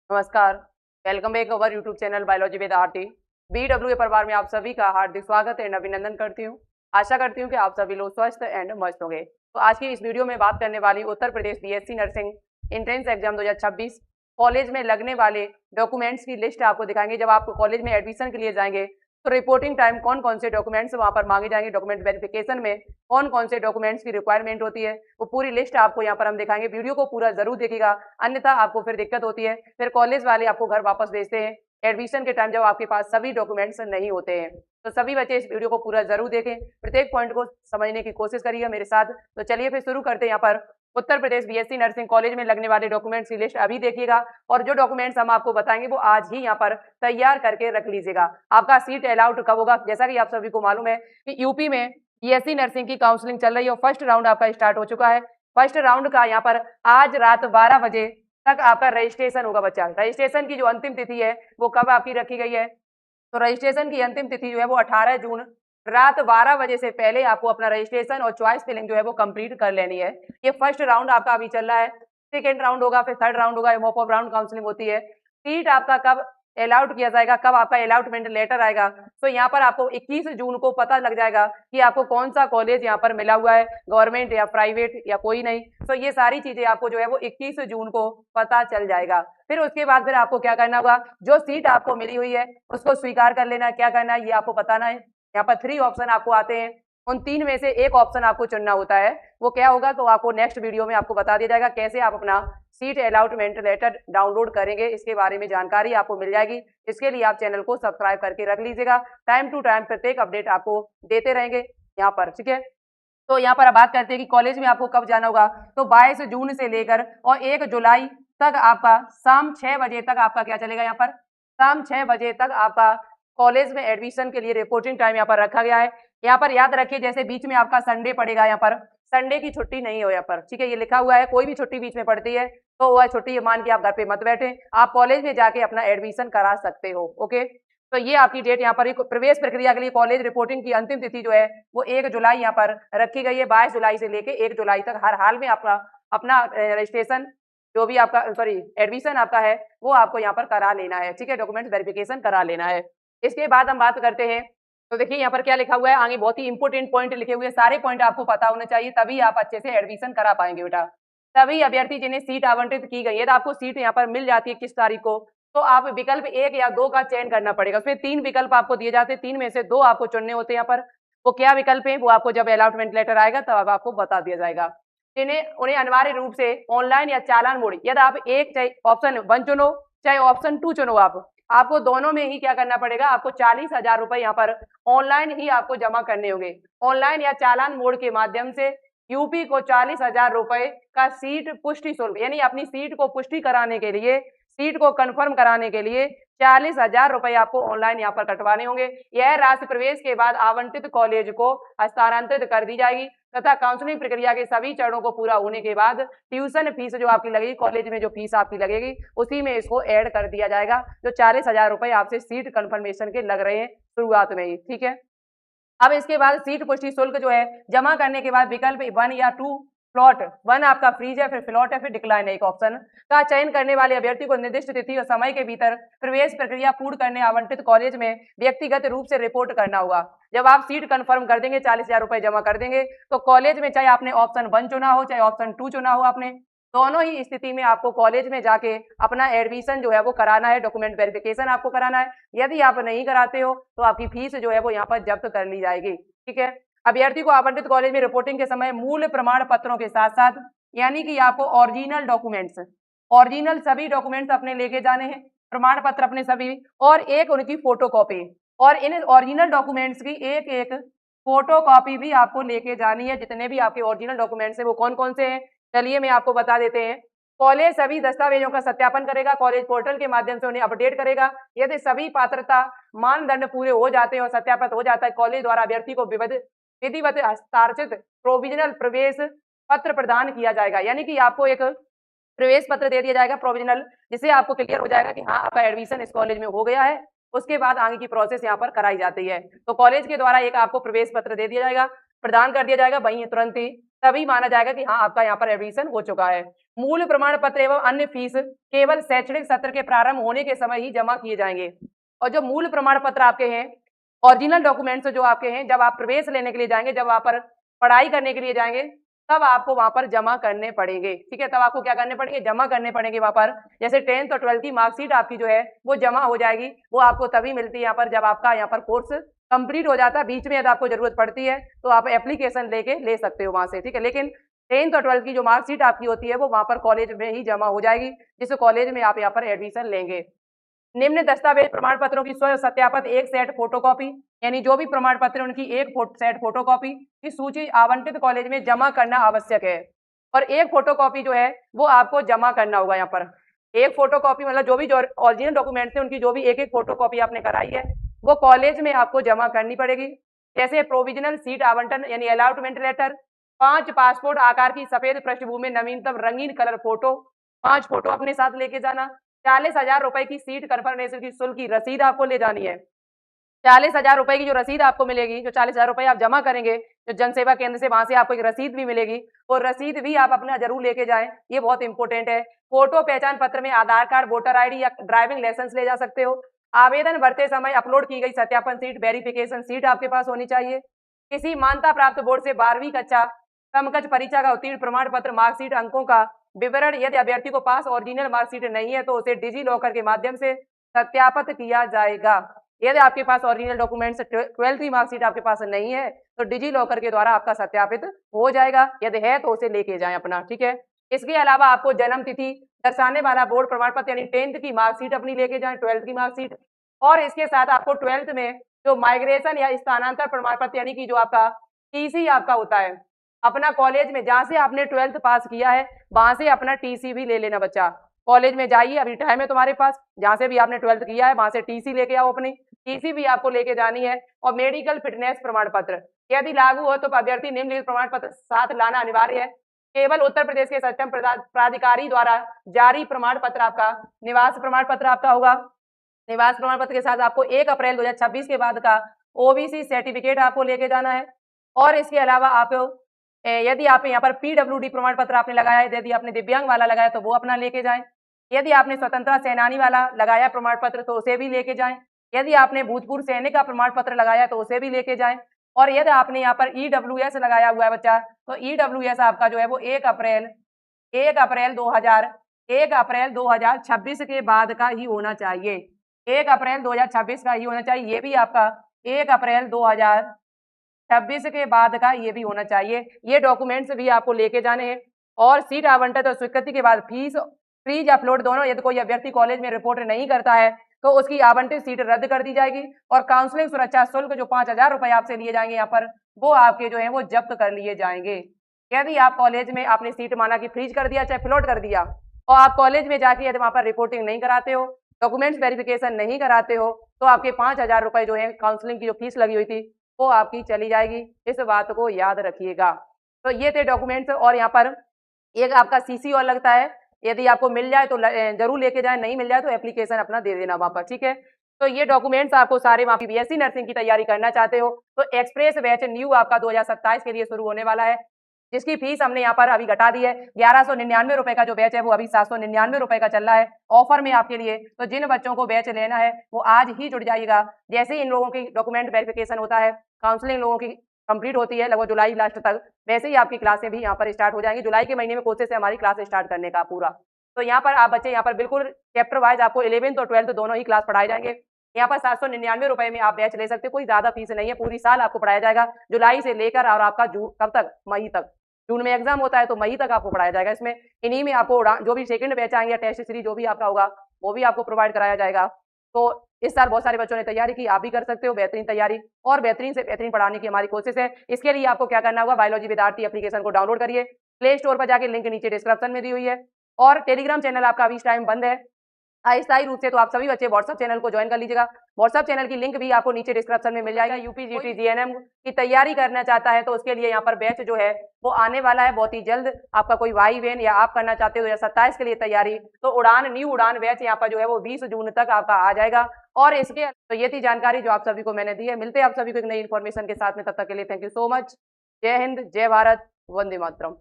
नमस्कार। Welcome back our YouTube channel biology with Aarti. BWA परिवार में आप सभी का हार्दिक स्वागत एंड अभिनंदन करती हूँ। आशा करती हूँ कि आप सभी लोग स्वस्थ एंड मस्त होंगे। तो आज की इस वीडियो में बात करने वाली Uttar Pradesh BSc nursing entrance exam 2026 college में लगने वाले डॉक्यूमेंट्स की लिस्ट आपको दिखाएंगे। जब आप कॉलेज में एडमिशन के लिए जाएंगे तो रिपोर्टिंग टाइम कौन कौन से डॉक्यूमेंट्स वहाँ पर मांगे जाएंगे, डॉक्यूमेंट वेरिफिकेशन में कौन कौन से डॉक्यूमेंट्स की रिक्वायरमेंट होती है, वो पूरी लिस्ट आपको यहाँ पर हम दिखाएंगे। वीडियो को पूरा जरूर देखिएगा, अन्यथा आपको फिर दिक्कत होती है, फिर कॉलेज वाले आपको घर वापस भेजते हैं एडमिशन के टाइम जब आपके पास सभी डॉक्यूमेंट्स नहीं होते हैं। तो सभी बच्चे इस वीडियो को पूरा जरूर देखें, प्रत्येक पॉइंट को समझने की कोशिश करिएगा मेरे साथ। तो चलिए फिर शुरू करते हैं। यहाँ पर Uttar Pradesh BSc nursing college में लगने वाले डॉक्यूमेंट्स की लिस्ट अभी देखिएगा, और जो डॉक्यूमेंट्स हम आपको बताएंगे वो आज ही यहाँ पर तैयार करके रख लीजिएगा। आपका सीट अलाउड कब होगा, जैसा कि आप सभी को मालूम है कि यूपी में BSc नर्सिंग की काउंसलिंग चल रही है और फर्स्ट राउंड आपका स्टार्ट हो चुका है। फर्स्ट राउंड का यहाँ पर आज रात 12 बजे तक आपका रजिस्ट्रेशन होगा। बच्चा, रजिस्ट्रेशन की जो अंतिम तिथि है वो कब आपकी रखी गई है, तो रजिस्ट्रेशन की अंतिम तिथि जो है वो 18 जून रात 12 बजे से पहले आपको अपना रजिस्ट्रेशन और चॉइस फिलिंग जो है वो कंप्लीट कर लेनी है। ये फर्स्ट राउंड आपका अभी चल रहा है, सेकेंड राउंड होगा, फिर थर्ड राउंड होगा, मॉप ऑफ राउंड काउंसलिंग होती है। सीट आपका कब अलाउट किया जाएगा, कब आपका अलॉटमेंट लेटर आएगा, तो यहाँ पर आपको 21 जून को पता लग जाएगा कि आपको कौन सा कॉलेज यहाँ पर मिला हुआ है, गवर्नमेंट या प्राइवेट या कोई नहीं। तो ये सारी चीजें आपको जो है वो 21 जून को पता चल जाएगा। फिर उसके बाद फिर आपको क्या करना होगा, जो सीट आपको मिली हुई है उसको स्वीकार कर लेना है। क्या करना है ये आपको बताना है। यहाँ पर 3 ऑप्शन आपको आते हैं, उन 3 में से एक ऑप्शन आपको चुनना होता है। वो क्या होगा तो आपको नेक्स्ट वीडियो में आपको बता दिया जाएगा कैसे आप अपना सीट अलॉटमेंट लेटर डाउनलोड करेंगे, इसके बारे में जानकारी आपको मिल जाएगी। इसके लिए आप चैनल को सब्सक्राइब करके रख लीजिएगा, टाइम टू टाइम प्रत्येक अपडेट आपको देते रहेंगे यहाँ पर, ठीक है। तो यहाँ पर अब बात करते हैं कि कॉलेज में आपको कब जाना होगा, तो 22 जून से लेकर और 1 जुलाई तक आपका शाम 6 बजे तक आपका क्या चलेगा, यहाँ पर शाम 6 बजे तक आपका कॉलेज में एडमिशन के लिए रिपोर्टिंग टाइम यहाँ पर रखा गया है। यहाँ पर याद रखिए जैसे बीच में आपका संडे पड़ेगा, यहाँ पर संडे की छुट्टी नहीं हो यहाँ पर, ठीक है। ये लिखा हुआ है कोई भी छुट्टी बीच में पड़ती है तो वह छुट्टी मान के आप घर पे मत बैठे, आप कॉलेज में जाके अपना एडमिशन करा सकते हो, ओके। तो ये आपकी डेट यहाँ पर प्रवेश प्रक्रिया के लिए कॉलेज रिपोर्टिंग की अंतिम तिथि जो है वो 1 जुलाई यहाँ पर रखी गई है। 22 जुलाई से लेके 1 जुलाई तक हर हाल में आपका अपना रजिस्ट्रेशन जो भी आपका एडमिशन आपका है वो आपको यहाँ पर करा लेना है, ठीक है। डॉक्यूमेंट वेरिफिकेशन करा लेना है। इसके बाद हम बात करते हैं, तो देखिए यहाँ पर क्या लिखा हुआ है, आगे बहुत ही इंपोर्टेंट पॉइंट लिखे हुए हैं, सारे पॉइंट आपको पता होने चाहिए तभी आप अच्छे से एडमिशन करा पाएंगे बेटा। सभी अभ्यर्थी जिन्हें सीट आवंटित की गई है, तो आपको सीट यहाँ पर मिल जाती है किस तारीख को, तो आप विकल्प 1 या 2 का चयन करना पड़ेगा। उसमें 3 विकल्प आपको दिए जाते हैं, 3 में से 2 आपको चुनने होते हैं। यहाँ पर वो क्या विकल्प है वो आपको जब अलॉटमेंट लेटर आएगा तब आपको बता दिया जाएगा। उन्हें अनिवार्य रूप से ऑनलाइन या चालान मोड, यदि आप एक चाहे ऑप्शन 1 चुनो चाहे ऑप्शन 2 चुनो, आपको दोनों में ही क्या करना पड़ेगा, आपको 40,000 रुपए यहाँ पर ऑनलाइन ही आपको जमा करने होंगे। ऑनलाइन या चालान मोड के माध्यम से यूपी को 40,000 रुपए का सीट पुष्टि शुल्क, यानी अपनी सीट को पुष्टि कराने के लिए, सीट को कंफर्म कराने के लिए 40,000 रुपए आपको ऑनलाइन यहाँ पर कटवाने होंगे। यह राशि प्रवेश के बाद आवंटित कॉलेज को हस्तांतरित कर दी जाएगी तथा काउंसलिंग प्रक्रिया के सभी चरणों को पूरा होने के बाद ट्यूशन फीस जो आपकी लगेगी, कॉलेज में जो फीस आपकी लगेगी उसी में इसको ऐड कर दिया जाएगा, जो 40,000 रुपए आपसे सीट कंफर्मेशन के लग रहे हैं शुरुआत में ही, ठीक है। अब इसके बाद सीट पुष्टि शुल्क जो है जमा करने के बाद विकल्प 1 या 2 प्लॉट 1 आपका फ्रीज है, फिर प्लॉट है, फिर डिक्लाइन है, एक ऑप्शन का चयन करने वाले अभ्यर्थी को निर्दिष्ट तिथि और समय के भीतर प्रवेश प्रक्रिया पूर्ण करने आवंटित कॉलेज में व्यक्तिगत रूप से रिपोर्ट करना होगा। जब आप सीट कंफर्म कर देंगे, 40,000 रुपए जमा कर देंगे, तो कॉलेज में चाहे आपने ऑप्शन 1 चुना हो चाहे ऑप्शन 2 चुना हो, आपने दोनों ही स्थिति में आपको कॉलेज में जाके अपना एडमिशन जो है वो कराना है, डॉक्यूमेंट वेरिफिकेशन आपको कराना है। यदि आप नहीं कराते हो तो आपकी फीस जो है वो यहाँ पर जब्त कर ली जाएगी, ठीक है। अभ्यर्थी को आवंटित कॉलेज में रिपोर्टिंग के समय मूल प्रमाण पत्रों के साथ साथ, यानी कि आपको ओरिजिनल सभी डॉक्यूमेंट्स अपने लेके जाने हैं, प्रमाण पत्र अपने सभी, और एक उनकी फोटो कॉपी, और इन ओरिजिनल डॉक्यूमेंट्स की एक एक फोटो कॉपी भी आपको लेके जानी है। जितने भी आपके ओरिजिनल डॉक्यूमेंट्स हैं वो कौन कौन से हैं, चलिए मैं आपको बता देते हैं। कॉलेज सभी दस्तावेजों का सत्यापन करेगा, कॉलेज पोर्टल के माध्यम से उन्हें अपडेट करेगा। यदि सभी पात्रता मानदंड पूरे हो जाते हैं और सत्यापित हो जाता है, कॉलेज द्वारा अभ्यर्थी को विधिवत हस्ताक्षरित प्रोविजनल प्रवेश पत्र प्रदान किया जाएगा, यानी कि आपको एक प्रवेश पत्र दे दिया जाएगा प्रोविजनल, जिससे आपको क्लियर हो जाएगा कि हाँ आपका एडमिशन इस कॉलेज में हो गया है। उसके बाद आगे की प्रोसेस यहाँ पर कराई जाती है। तो कॉलेज के द्वारा एक आपको प्रवेश पत्र दे दिया जाएगा, प्रदान कर दिया जाएगा वहीं तुरंत ही। तभी माना जाएगा कि हाँ आपका यहाँ पर एडमिशन हो चुका है। मूल प्रमाण पत्र एवं अन्य फीस केवल शैक्षणिक सत्र के प्रारंभ होने के समय ही जमा किए जाएंगे। और जो मूल प्रमाण पत्र आपके हैं, ओरिजिनल डॉक्यूमेंट्स जो आपके हैं, जब आप प्रवेश लेने के लिए जाएंगे, जब वहां पर पढ़ाई करने के लिए जाएंगे, तब आपको वहां पर जमा करने पड़ेंगे। ठीक है, तब आपको क्या करने पड़ेंगे, जमा करने पड़ेंगे वहां पर। जैसे 10th और 12th की मार्कशीट आपकी जो है वो जमा हो जाएगी, वो आपको तभी मिलती है यहाँ पर जब आपका यहाँ पर कोर्स कंप्लीट हो जाता है। बीच में यदि आपको जरूरत पड़ती है तो आप एप्लीकेशन लेके ले सकते हो वहां से। ठीक है, लेकिन 10th और 12th की जो मार्कशीट आपकी होती है वो वहां पर कॉलेज में ही जमा हो जाएगी, जिस कॉलेज में आप यहाँ पर एडमिशन लेंगे। निम्न दस्तावेज प्रमाण पत्रों की स्व सत्यापित एक सेट फोटोकॉपी, यानी जो भी प्रमाण पत्र उनकी एक सेट फोटोकॉपी की सूची आवंटित कॉलेज में जमा करना आवश्यक है। और एक फोटोकॉपी जो है वो आपको जमा करना होगा। यहाँ पर एक फोटोकॉपी मतलब जो भी जो ओरिजिनल डॉक्यूमेंट्स हैं उनकी जो भी एक एक फोटोकॉपी आपने कराई है वो कॉलेज में आपको जमा करनी पड़ेगी। जैसे प्रोविजनल सीट आवंटन यानी अलॉटमेंट लेटर, 5 पासपोर्ट आकार की सफेद पृष्ठभूमि नवीनतम रंगीन कलर फोटो, 5 फोटो अपने साथ लेके जाना। 40,000 रुपए की सीट कंफर्मेशन की शुल्क की रसीद आपको ले जानी है। 40,000 रुपए की जो रसीद आपको मिलेगी, जो 40,000 रुपए आप जमा करेंगे जो जनसेवा केंद्र से, वहां से आपको एक रसीद भी मिलेगी, वो रसीद भी आप अपना जरूर लेके जाएं, ये बहुत इंपॉर्टेंट है। फोटो पहचान पत्र में आधार कार्ड, वोटर आईडी या ड्राइविंग लाइसेंस ले जा सकते हो। आवेदन भरते समय अपलोड की गई सत्यापन सीट, वेरिफिकेशन सीट आपके पास होनी चाहिए। किसी मान्यता प्राप्त बोर्ड से 12वीं कक्षा समकक्ष परीक्षा का उत्तीर्ण प्रमाण पत्र, मार्कशीट, अंकों का विवरण। यदि अभ्यर्थी को पास ओरिजिनल मार्कशीट नहीं है तो उसे डिजी लॉकर के माध्यम से सत्यापित किया जाएगा। यदि आपके पास ओरिजिनल डॉक्यूमेंट्स 12th की मार्कशीट आपके पास नहीं है तो डिजी लॉकर के द्वारा आपका सत्यापित हो जाएगा। यदि है तो उसे लेके जाएं अपना। ठीक है, इसके अलावा आपको जन्म तिथि दर्शाने वाला बोर्ड प्रमाण पत्र यानी 10th की मार्कशीट अपनी लेके जाएं, 12th की मार्कशीट। और इसके साथ आपको 12th में जो माइग्रेशन या स्थानांतरण प्रमाण पत्र यानी कि जो आपका टीसी आपका होता है, अपना कॉलेज में जहां से आपने 12th पास किया है वहां से अपना टीसी भी ले लेना। बच्चा कॉलेज में जाइए, अभी टाइम है तुम्हारे पास, जहां से भी आपने 12th किया है वहां से टीसी लेके आओ, अपनी टीसी भी आपको लेके जानी है। और मेडिकल फिटनेस प्रमाण पत्र यदि लागू हो तो अभ्यर्थी निम्नलिखित प्रमाण पत्र साथ लाना अनिवार्य है। केवल उत्तर प्रदेश के सक्षम प्राधिकारी द्वारा जारी प्रमाण पत्र आपका निवास प्रमाण पत्र आपका होगा। निवास प्रमाण पत्र के साथ आपको 1 अप्रैल 2026 के बाद का ओबीसी सर्टिफिकेट आपको लेके जाना है। और इसके अलावा आप यदि आप यहाँ पर पीडब्ल्यूडी प्रमाण पत्र आपने लगाया है, यदि आपने दिव्यांग वाला लगाया तो वो अपना लेके जाएं। यदि आपने स्वतंत्रता सेनानी वाला लगाया प्रमाण पत्र तो उसे भी लेके जाएं। यदि आपने भूतपूर्व सैनिक का प्रमाण पत्र लगाया तो उसे भी लेके जाएं। और यदि आपने यहाँ पर ईडब्ल्यूएस लगाया हुआ है बच्चा, तो ईडब्ल्यूएस आपका जो है वो 1 अप्रैल 2026 के बाद का ही होना चाहिए। 1 अप्रैल 2026 का ही होना चाहिए। ये भी आपका 1 अप्रैल 2026 के बाद का ये भी होना चाहिए। ये डॉक्यूमेंट्स भी आपको लेके जाने हैं। और सीट आवंटन और स्वीकृति के बाद फीस अपलोड दोनों, यदि कोई अभ्यर्थी कॉलेज में रिपोर्ट नहीं करता है तो उसकी आवंटित सीट रद्द कर दी जाएगी। और काउंसलिंग सुरक्षा शुल्क जो 5,000 रुपए आपसे लिए जाएंगे यहाँ पर, वो आपके जो है वो जब्त कर लिए जाएंगे। यदि आप कॉलेज में आपने सीट माना कि फ्रीज कर दिया चाहे प्लॉट कर दिया और आप कॉलेज में जाके यदि वहां पर रिपोर्टिंग नहीं कराते हो, डॉक्यूमेंट्स वेरिफिकेशन नहीं कराते हो, तो आपके 5,000 रुपए जो है काउंसलिंग की जो फीस लगी हुई थी वो आपकी चली जाएगी। इस बात को याद रखिएगा। तो ये थे डॉक्यूमेंट्स। और यहाँ पर एक आपका सीसी और लगता है, यदि आपको मिल जाए तो जरूर लेके जाए, नहीं मिल जाए तो एप्लीकेशन अपना दे देना वहां पर। ठीक है, तो ये डॉक्यूमेंट्स आपको सारे, वहां की बीएससी नर्सिंग की तैयारी करना चाहते हो तो एक्सप्रेस बैच न्यू आपका 2027 के लिए शुरू होने वाला है, जिसकी फीस हमने यहाँ पर अभी घटा दी है। 1199 रुपए का जो बैच है वो अभी 799 रुपए का चल रहा है ऑफर में आपके लिए। तो जिन बच्चों को बैच लेना है वो आज ही जुड़ जाइएगा। जैसे ही इन लोगों की डॉक्यूमेंट वेरिफिकेशन होता है, काउंसलिंग लोगों की कंप्लीट होती है लगभग जुलाई लास्ट तक, वैसे ही आपकी क्लासें भी यहाँ पर स्टार्ट हो जाएंगी। जुलाई के महीने में कोशिश है हमारी क्लास स्टार्ट करने का पूरा। तो यहाँ पर आप बच्चे यहाँ पर बिल्कुल चैप्टर वाइज आपको 11th और 12th दोनों ही क्लास पढ़ाए जाएंगे। यहाँ पर 799 रुपए में आप बैच ले सकते हो, कोई ज्यादा फीस नहीं है, पूरी साल आपको पढ़ाया जाएगा जुलाई से लेकर और आपका कब तक, मई तक। जून में एग्जाम होता है तो मई तक आपको पढ़ाया जाएगा। इसमें इन्हीं में आपको जो भी सेकंड बैच आएंगे या टेस्ट सीरीज जो भी आपका होगा वो भी आपको प्रोवाइड कराया जाएगा। तो इस साल बहुत सारे बच्चों ने तैयारी की, आप भी कर सकते हो बेहतरीन तैयारी और बेहतरीन से बेहतरीन पढ़ाने की हमारी कोशिश है। इसके लिए आपको क्या करना होगा, बायोलॉजी विद आरती एप्लीकेशन को डाउनलोड करिए, प्ले स्टोर पर जाके लिंक नीचे डिस्क्रिप्शन में दी हुई है। और टेलीग्राम चैनल आपका अभी इस टाइम बंद है अस्थायी रूप से, तो आप सभी बच्चे व्हाट्सएप चैनल को ज्वाइन कर लीजिएगा। व्हाट्सएप चैनल की लिंक भी आपको नीचे डिस्क्रिप्शन में मिल जाएगा। यूपी जीटी जीएनएम की तैयारी करना चाहता है तो उसके लिए यहाँ पर बैच जो है वो आने वाला है बहुत ही जल्द। आपका कोई वाई वेन या आप करना चाहते हो 2027 के लिए तैयारी, तो उड़ान न्यू उड़ान बैच यहाँ पर जो है वो 20 जून तक आपका आ जाएगा। और इसके तो ये थी जानकारी जो आप सभी को मैंने दी है। मिलते हैं आप सभी को एक नई इन्फॉर्मेशन के साथ में, तब तक के लिए थैंक यू सो मच। जय हिंद, जय भारत, वंदे मातरम।